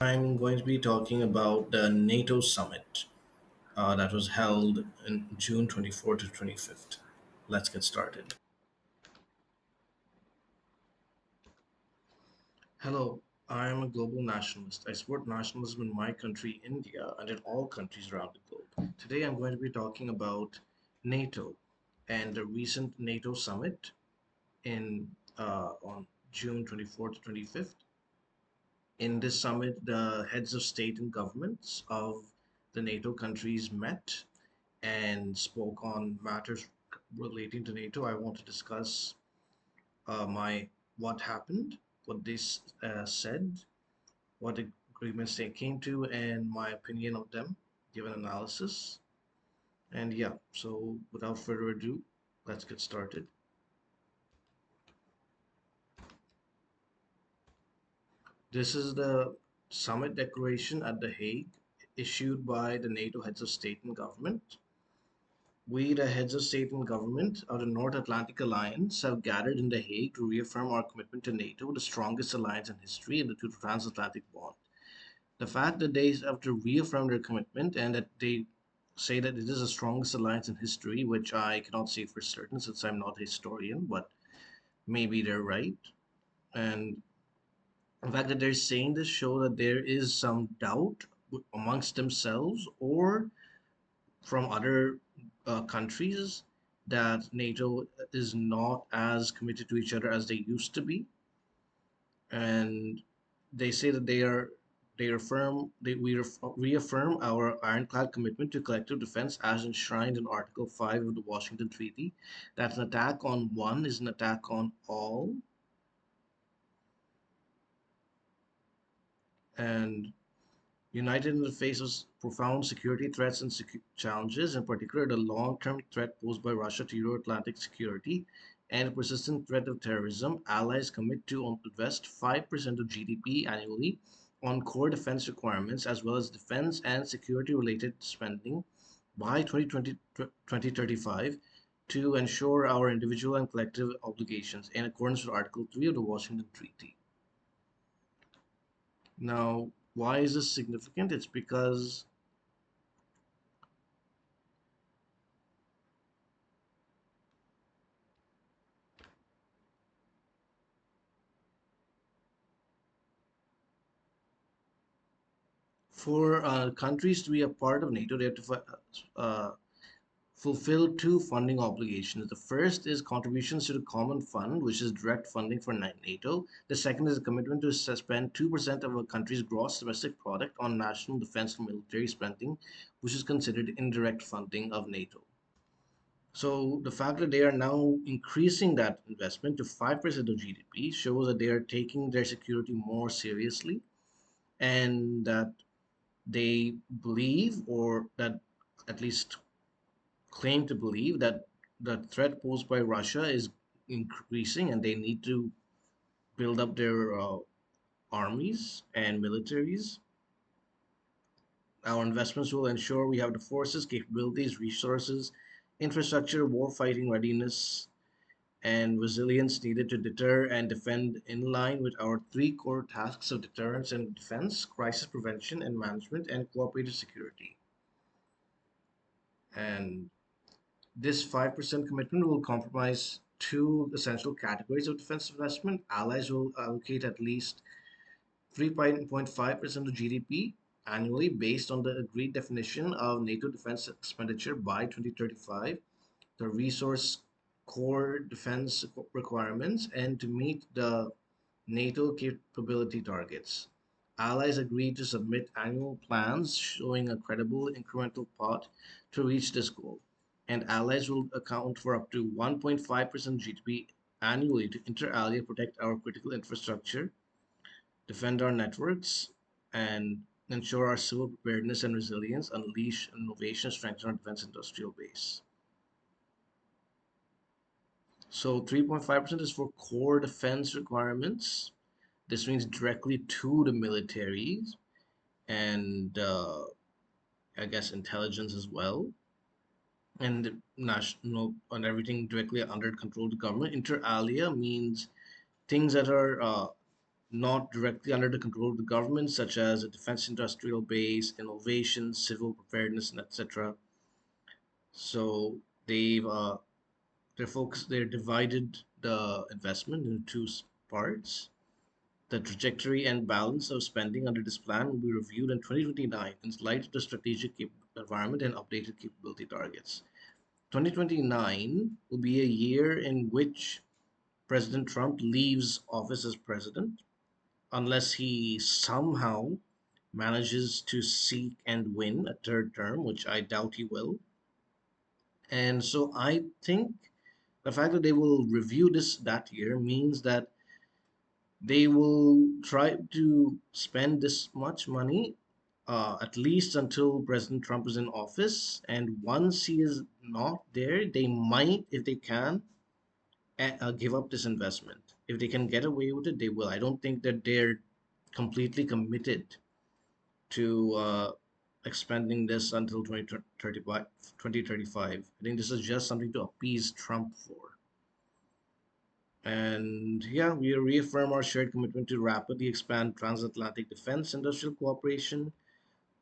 I'm going to be talking about the NATO summit that was held in June 24th to 25th. Let's get started. Hello, I am a global nationalist. I support nationalism in my country, India, and in all countries around the globe. Today I'm going to be talking about NATO and the recent NATO summit in on June 24th to 25th. In this summit, the heads of state and governments of the NATO countries met and spoke on matters relating to NATO. I want to discuss my what happened, what they said, what agreements they came to, and my opinion of them, give an analysis. And yeah, so without further ado, let's get started. This is the summit declaration at The Hague, issued by the NATO heads of state and government. We, the heads of state and government of the North Atlantic Alliance, have gathered in The Hague to reaffirm our commitment to NATO, the strongest alliance in history, and the transatlantic bond. The fact that they have to reaffirm their commitment and that they say that it is the strongest alliance in history, which I cannot say for certain since I'm not a historian, but maybe they're right. And the fact that they're saying this show that there is some doubt amongst themselves or from other countries that NATO is not as committed to each other as they used to be, and they say that we reaffirm our ironclad commitment to collective defense as enshrined in Article 5 of the Washington Treaty. That an attack on one is an attack on all, and united in the face of profound security threats and challenges, in particular the long-term threat posed by Russia to Euro-Atlantic security and the persistent threat of terrorism, allies commit to invest 5% of GDP annually on core defense requirements as well as defense and security-related spending by 2035 to ensure our individual and collective obligations in accordance with Article 3 of the Washington Treaty. Now, why is this significant? It's because for countries to be a part of NATO, they have to fulfill two funding obligations. The first is contributions to the common fund, which is direct funding for NATO. The second is a commitment to spend 2% of a country's gross domestic product on national defense and military spending, which is considered indirect funding of NATO. So the fact that they are now increasing that investment to 5% of GDP shows that they are taking their security more seriously and that they believe, or that at least claim to believe, that the threat posed by Russia is increasing and they need to build up their armies and militaries. Our investments will ensure we have the forces, capabilities, resources, infrastructure, warfighting readiness, and resilience needed to deter and defend in line with our three core tasks of deterrence and defense, crisis prevention and management, and cooperative security. And this 5% commitment will comprise two essential categories of defense investment. Allies will allocate at least 3.5% of GDP annually based on the agreed definition of NATO defense expenditure by 2035, the resource core defense requirements, and to meet the NATO capability targets. Allies agreed to submit annual plans showing a credible incremental path to reach this goal, and allies will account for up to 1.5% GDP annually to inter alia protect our critical infrastructure, defend our networks, and ensure our civil preparedness and resilience, unleash innovation, strengthen our defense industrial base. So 3.5% is for core defense requirements. This means directly to the militaries and I guess intelligence as well, and national and everything directly under control of the government. Inter alia means things that are not directly under the control of the government, such as a defense industrial base, innovation, civil preparedness, and etc. So they've they're divided the investment into parts. The trajectory and balance of spending under this plan will be reviewed in 2029 in light of the strategic environment and updated capability targets. 2029 will be a year in which President Trump leaves office as president, unless he somehow manages to seek and win a third term, which I doubt he will. And so I think the fact that they will review this that year means that they will try to spend this much money at least until President Trump is in office. And once he is not there, they might, if they can, give up this investment. If they can get away with it, they will. I don't think that they're completely committed to expanding this until 2035. I think this is just something to appease Trump for. And yeah, we reaffirm our shared commitment to rapidly expand transatlantic defense industrial cooperation,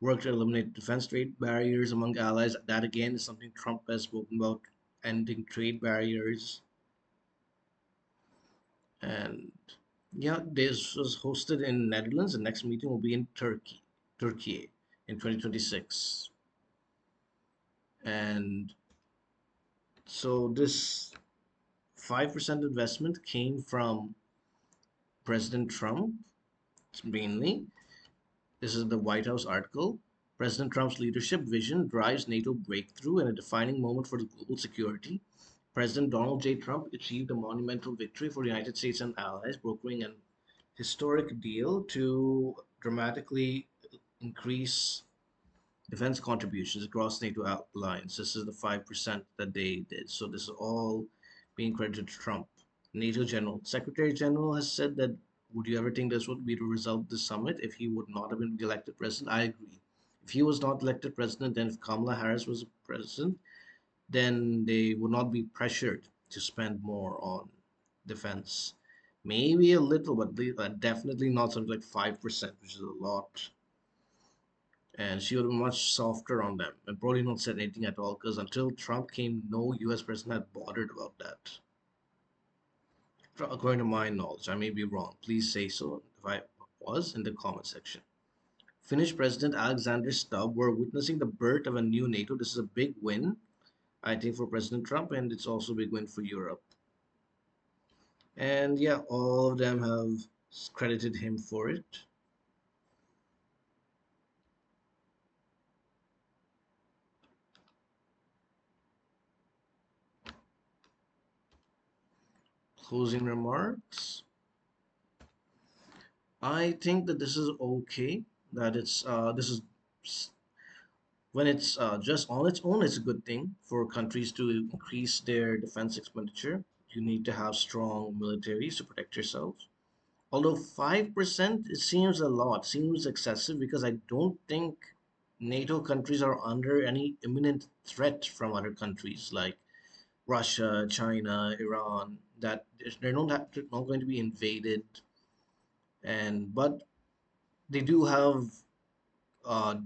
work to eliminate defense trade barriers among allies. That again is something Trump has spoken about, ending trade barriers. And yeah, this was hosted in Netherlands. The next meeting will be in Turkey in 2026. And so this 5% investment came from President Trump mainly. This is the White House article. President Trump's leadership vision drives NATO breakthrough in a defining moment for global security. President Donald J. Trump achieved a monumental victory for the United States and allies, brokering an historic deal to dramatically increase defense contributions across NATO alliance. This is the 5% that they did. So this is all being credited to Trump. NATO General Secretary General has said that would you ever think this would be the result of the summit if he would not have been elected president? I agree. If he was not elected president, then if Kamala Harris was president, then they would not be pressured to spend more on defense. Maybe a little, but definitely not something like 5%, which is a lot. And she would be much softer on them and probably not said anything at all because until Trump came, no US president had bothered about that. According to my knowledge, I may be wrong. Please say so if I was in the comment section. Finnish President Alexander Stubb, we're witnessing the birth of a new NATO. This is a big win, I think, for President Trump, and it's also a big win for Europe. And yeah, all of them have credited him for it. Closing remarks. I think that this is okay. That it's this is when it's just on its own, it's a good thing for countries to increase their defense expenditure. You need to have strong militaries to protect yourselves. Although 5%, it seems a lot, seems excessive because I don't think NATO countries are under any imminent threat from other countries like Russia, China, Iran, that they're not going to be invaded. And but they do have uh,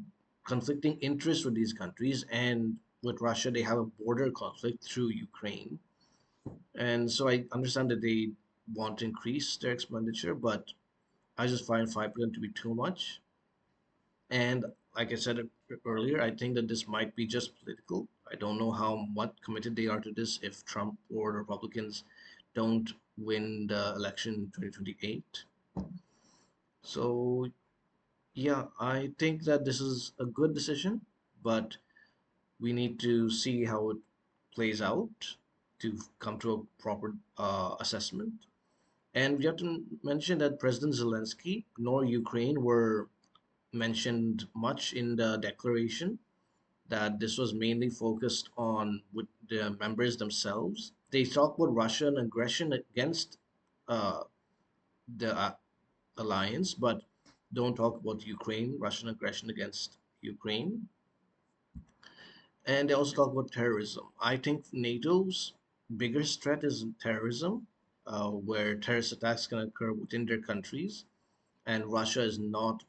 conflicting interests with these countries, and with Russia, they have a border conflict through Ukraine. And so I understand that they want to increase their expenditure, but I just find 5% to be too much. And like I said earlier, I think that this might be just political. I don't know how much committed they are to this if Trump or the Republicans don't win the election in 2028. So, yeah, I think that this is a good decision, but we need to see how it plays out to come to a proper assessment. And we have to mention that President Zelensky nor Ukraine were mentioned much in the declaration, that this was mainly focused on with the members themselves. They talk about Russian aggression against uh, the alliance, but don't talk about Ukraine, Russian aggression against Ukraine. And they also talk about terrorism. I think NATO's biggest threat is terrorism, where terrorist attacks can occur within their countries. and Russia is not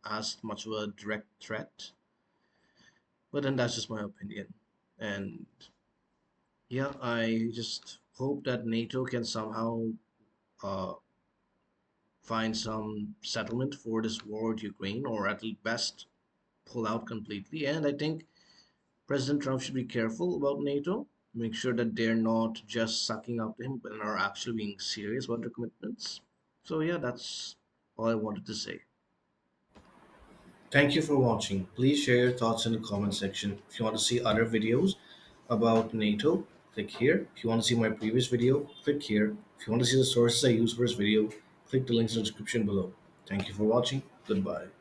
as much of a direct threat. But then that's just my opinion. And yeah, I just hope that NATO can somehow uh, find some settlement for this war with Ukraine, or at least best pull out completely. And I think President Trump should be careful about NATO, make sure that they're not just sucking up to him, but are actually being serious about their commitments. So yeah, that's all I wanted to say. Thank you for watching. Please share your thoughts in the comment section. If you want to see other videos about NATO, click here. If you want to see my previous video, click here. If you want to see the sources I use for this video, click the links in the description below. Thank you for watching. Goodbye.